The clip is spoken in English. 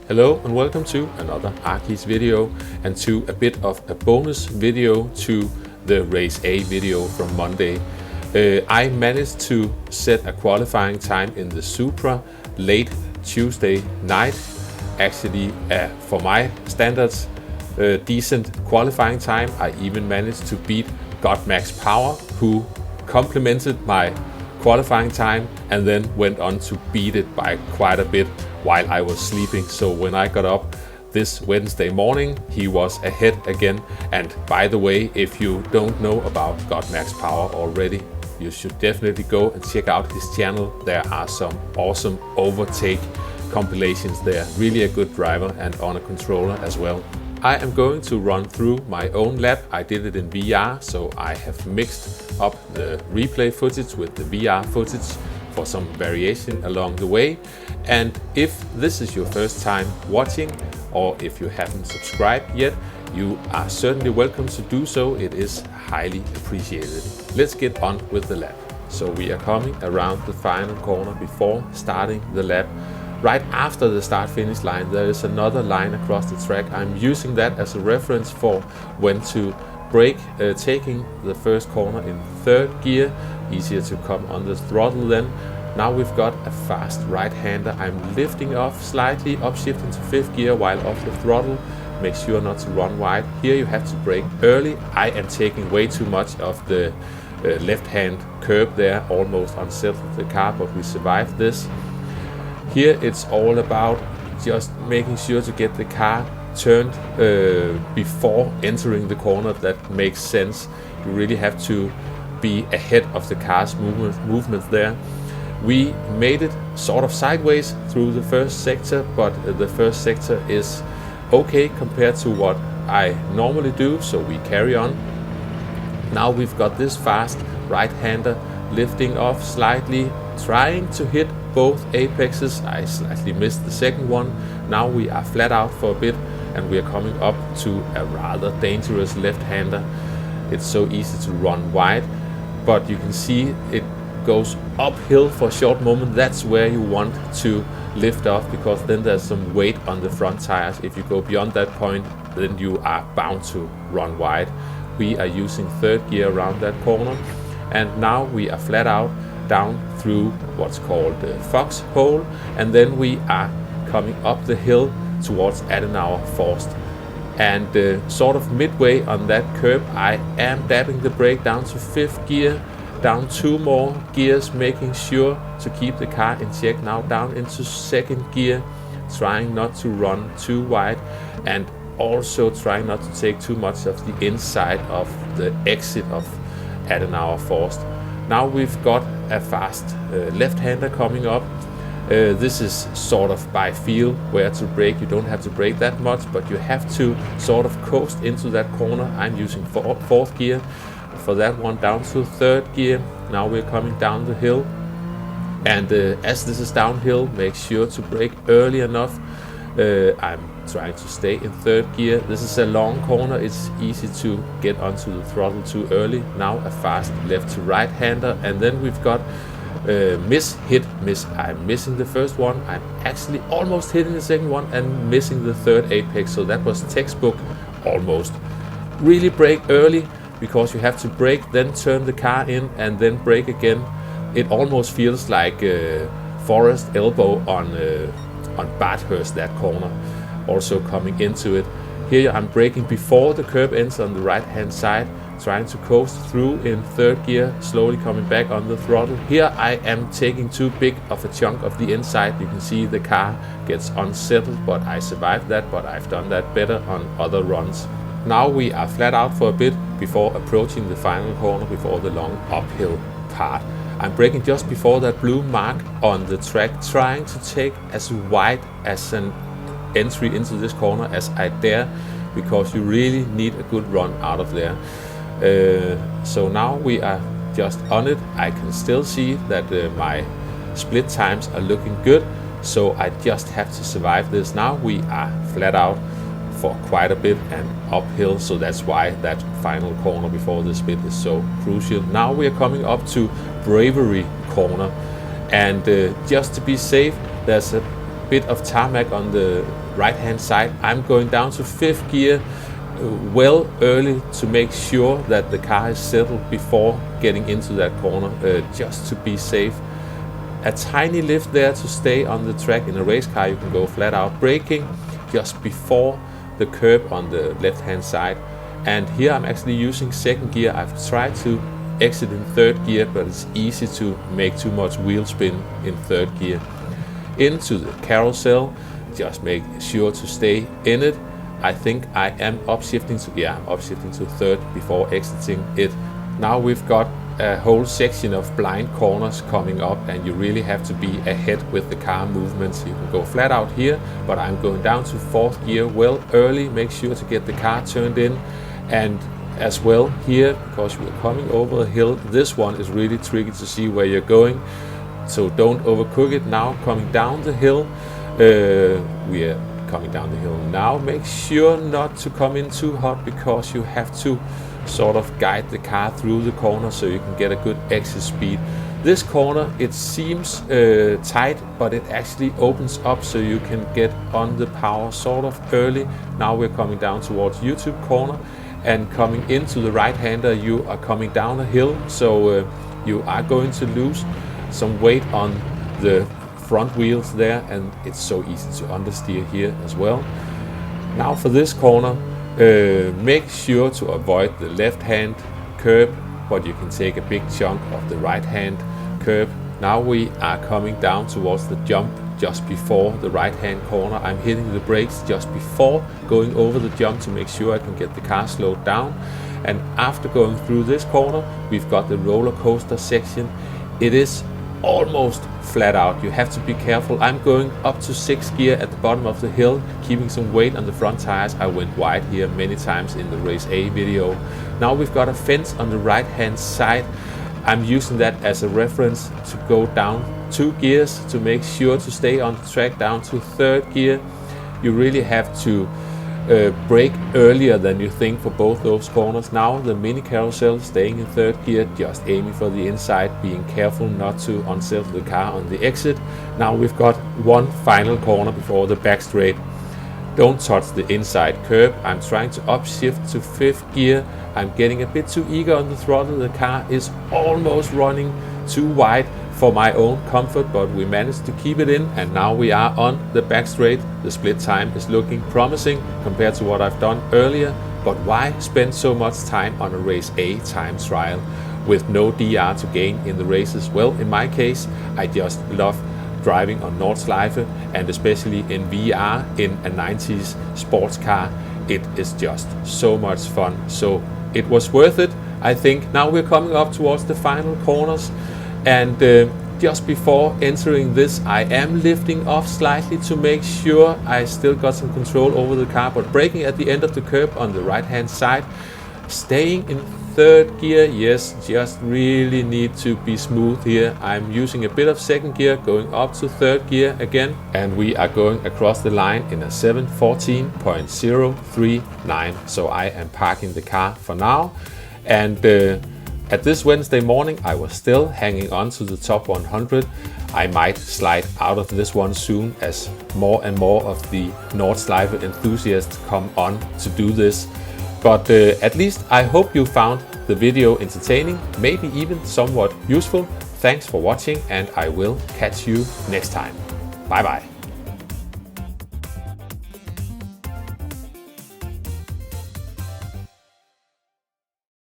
Hello and welcome to another Arkis video and to a bit of a bonus video to the Race A video from Monday. I managed to set a qualifying time in the Supra late Tuesday night. Actually, for my standards, decent qualifying time. I even managed to beat God Max Power, who complimented my qualifying time and then went on to beat it by quite a bit while I was sleeping. So when I got up this Wednesday morning, he was ahead again. And by the way, if you don't know about God Max Power already, you should definitely go and check out his channel. There are some awesome overtake compilations there. Really a good driver and on a controller as well. I am going to run through my own lap. I did it in VR, so I have mixed up the replay footage with the VR footage for some variation along the way. And if this is your first time watching, or if you haven't subscribed yet, you are certainly welcome to do so. It is highly appreciated. Let's get on with the lap. So we are coming around the final corner before starting the lap. Right after the start-finish line, there is another line across the track. I'm using that as a reference for when to brake, taking the first corner in third gear. Easier to come on the throttle then. Now we've got a fast right-hander. I'm lifting off slightly, upshifting to fifth gear while off the throttle. Make sure not to run wide. Here you have to brake early. I am taking way too much of the left-hand curb there, almost unsettled the car, but we survived this. Here it's all about just making sure to get the car turned before entering the corner. That makes sense. You really have to be ahead of the car's movements there. We made it sort of sideways through the first sector, but the first sector is okay compared to what I normally do, so we carry on. Now we've got this fast right-hander lifting off slightly, trying to hit both apexes. I slightly missed the second one. Now we are flat out for a bit and we are coming up to a rather dangerous left-hander. It's so easy to run wide, but you can see it goes uphill for a short moment. That's where you want to lift off, because then there's some weight on the front tires. If you go beyond that point, then you are bound to run wide. We are using third gear around that corner, and now we are flat out down through what's called the foxhole, and then we are coming up the hill towards Adenauer Forst. And sort of midway on that curb, I am dabbing the brake down to fifth gear, down two more gears, making sure to keep the car in check. Now down into second gear, trying not to run too wide, and also trying not to take too much of the inside of the exit of Adenauer Forst. Now we've got a fast left-hander coming up. This is sort of by feel where to brake. You don't have to brake that much, but you have to sort of coast into that corner. I'm using fourth gear for that one, down to third gear. Now we're coming down the hill, and as this is downhill, make sure to brake early enough. I'm trying to stay in third gear. This is a long corner. It's easy to get onto the throttle too early. Now a fast left to right hander, and then we've got miss. I'm missing the first one. I'm actually almost hitting the second one and missing the third apex. So that was textbook almost. Really brake early, because you have to brake, then turn the car in, and then brake again. It almost feels like Forest elbow on Bathurst, that corner. Also coming into it. Here I'm braking before the curb ends on the right hand side, trying to coast through in third gear, slowly coming back on the throttle. Here I am taking too big of a chunk of the inside. You can see the car gets unsettled, but I survived that, but I've done that better on other runs. Now we are flat out for a bit before approaching the final corner, before the long uphill part. I'm braking just before that blue mark on the track, trying to take as wide as an entry into this corner as I dare, because you really need a good run out of there. So now we are just on it. I can still see that my split times are looking good, so I just have to survive this. Now we are flat out for quite a bit and uphill, so that's why that final corner before the split is so crucial. Now we are coming up to Bravery corner, and just to be safe, there's a bit of tarmac on the right hand side. I'm going down to 5th gear well early to make sure that the car is settled before getting into that corner, just to be safe. A tiny lift there to stay on the track. In a race car you can go flat out. Braking just before the curb on the left hand side, and here I'm actually using 2nd gear. I've tried to exit in 3rd gear, but it's easy to make too much wheel spin in 3rd gear. Into the carousel, just make sure to stay in it. I think I am upshifting to 3rd before exiting it. Now we've got a whole section of blind corners coming up, and you really have to be ahead with the car movements. You can go flat out here, but I'm going down to 4th gear well early. Make sure to get the car turned in, and as well here, because we're coming over a hill, this one is really tricky to see where you're going, so don't overcook it. Now coming down the hill, we are coming down the hill now. Make sure not to come in too hot, because you have to sort of guide the car through the corner so you can get a good exit speed. This corner, it seems tight, but it actually opens up so you can get on the power sort of early. Now we're coming down towards YouTube corner, and coming into the right hander you are coming down a hill, so you are going to lose some weight on the front wheels there, and it's so easy to understeer here as well. Now for this corner, make sure to avoid the left hand curb, but you can take a big chunk of the right hand curb. Now we are coming down towards the jump just before the right hand corner. I'm hitting the brakes just before going over the jump to make sure I can get the car slowed down. And after going through this corner, we've got the roller coaster section. It is almost flat out. You have to be careful. I'm going up to 6th gear at the bottom of the hill, keeping some weight on the front tires. I went wide here many times in the race A video. Now we've got a fence on the right hand side. I'm using that as a reference to go down 2 gears to make sure to stay on the track down to 3rd gear. You really have to brake earlier than you think for both those corners. Now the mini carousel staying in 3rd gear, just aiming for the inside, being careful not to unsettle the car on the exit. Now we've got one final corner before the back straight. Don't touch the inside curb. I'm trying to upshift to 5th gear. I'm getting a bit too eager on the throttle. The car is almost running too wide for my own comfort, but we managed to keep it in, and now we are on the back straight. The split time is looking promising compared to what I've done earlier, but why spend so much time on a race A time trial with no DR to gain in the races? Well, in my case, I just love driving on Nordschleife, and especially in VR in a 90s sports car. It is just so much fun, so it was worth it, I think. Now we're coming up towards the final corners, and just before entering this, I am lifting off slightly to make sure I still got some control over the car, but braking at the end of the curb on the right hand side, staying in 3rd gear. Yes, just really need to be smooth here. I'm using a bit of 2nd gear, going up to 3rd gear again, and we are going across the line in a 7:14.039. So I am parking the car for now, and at this Wednesday morning I was still hanging on to the top 100. I might slide out of this one soon as more and more of the Nordschleife enthusiasts come on to do this. But at least I hope you found the video entertaining, maybe even somewhat useful. Thanks for watching, and I will catch you next time. Bye bye.